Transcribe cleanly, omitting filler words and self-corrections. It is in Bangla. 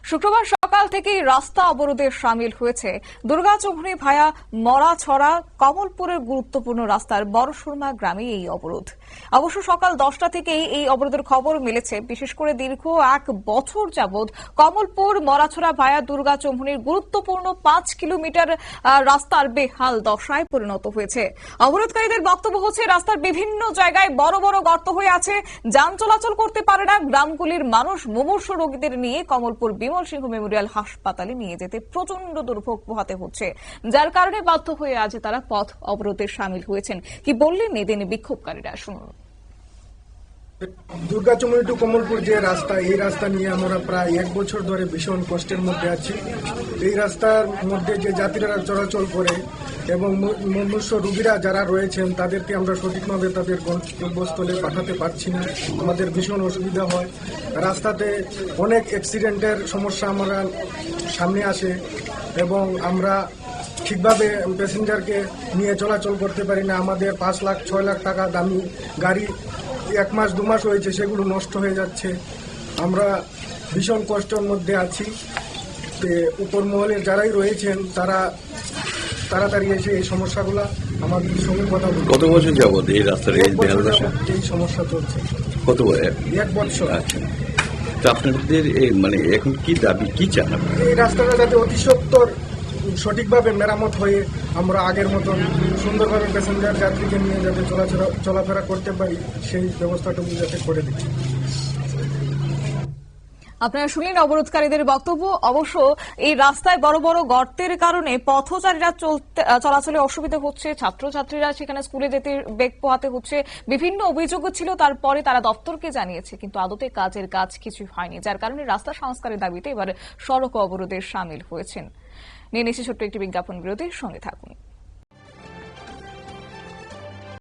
শুক্রবার সকাল থেকেই রাস্তা অবরোধে সামিল হয়েছে দুর্গাচৌমুহনী ভায়া মরাছড়া কমলপুরের গুরুত্বপূর্ণ রাস্তার বড়সুরমা গ্রামে এই অবরোধ। অবশ্য সকাল 10টা থেকেই এই অবরোধের খবর মিলেছে। বিশেষ করে দীর্ঘ 1 বছর যাবৎ কমলপুর মরাছড়া ভায়া দুর্গাচৌমুহনীর গুরুত্বপূর্ণ 5 কিলোমিটার রাস্তার বেহাল দশায় পরিণত হয়েছে। অবরোধকারীদের বক্তব্য হচ্ছে, রাস্তার বিভিন্ন জায়গায় বড় বড় গর্ত হয়ে আছে, যান চলাচল করতে পারে না। গ্রামগুলির মানুষ মুমূর্ষু রোগীদের নিয়ে কমলপুর বিমল সিংহ মেমোরিয়াল হাসপাতালে নিয়ে যেতে প্রচন্ড দুর্ভোগ পোহাতে হচ্ছে, যার কারণে বাধ্য হয়ে আজ তারা পথ অবরোধে সামিল হয়েছেন। কি বললেন এদিন বিক্ষোভকারীরা, শুনুন। দুর্গাচৌমুহনী টু কমলপুর যে রাস্তা, এই রাস্তা নিয়ে আমরা প্রায় 1 বছর ধরে ভীষণ কষ্টের মধ্যে আছি। এই রাস্তার মধ্যে যে যাত্রীরা চলাচল করে এবং মুমূর্ষু রোগীরা যারা রয়েছেন তাদেরকে আমরা সঠিকভাবে তাদের গন্তব্যস্থলে পাঠাতে পারছি না। আমাদের ভীষণ অসুবিধা হয়। রাস্তাতে অনেক অ্যাক্সিডেন্টের সমস্যা আমরা সামনে আসে এবং আমরা ঠিকভাবে প্যাসেঞ্জারকে নিয়ে চলাচল করতে পারি না। আমাদের 5 লাখ 6 লাখ টাকা দামি গাড়ি 1 মাস 2 মাস হয়েছে, সেগুলো নষ্ট হয়ে যাচ্ছে। আমরা ভীষণ কষ্টের মধ্যে আছি। উপর মহলের যারাই রয়েছেন তারা তাড়াতাড়ি এসে এই সমস্যাগুলো আমাদের সঙ্গে কথা বলুন। কত বছর যাবত এই রাস্তার এই সমস্যা চলছে? কত 1 বছর। আচ্ছা, তো আপনাদের মানে এখন কি দাবি, কি চান? এই রাস্তাটা যাতে অতি সত্বর সঠিকভাবে মেরামত হয়ে আমরা আগের মতন সুন্দরভাবে প্যাসেঞ্জার যাত্রীকে নিয়ে যাতে চলাফেরা করতে পারি, সেই ব্যবস্থাটুকু যাতে করে দিচ্ছি। আপনারা শুনলেন অবরোধকারীদের বক্তব্য। অবশ্য এই রাস্তায় বড় বড় গর্তের কারণে পথচারীরা চলাচলে অসুবিধা হচ্ছে, ছাত্রছাত্রীরা সেখানে স্কুলে যেতে বেগ পোহাতে হচ্ছে। বিভিন্ন অভিযোগ ছিল, তারপরে তারা দপ্তরকে জানিয়েছে, কিন্তু আদতে কাজের কাজ কিছু হয়নি, যার কারণে রাস্তা সংস্কারের দাবিতে এবার সড়ক অবরোধে সামিল হয়েছেন। নিয়ে নিচ্ছি ছোট্ট একটি বিজ্ঞাপন বিরতির সঙ্গে থাকুন।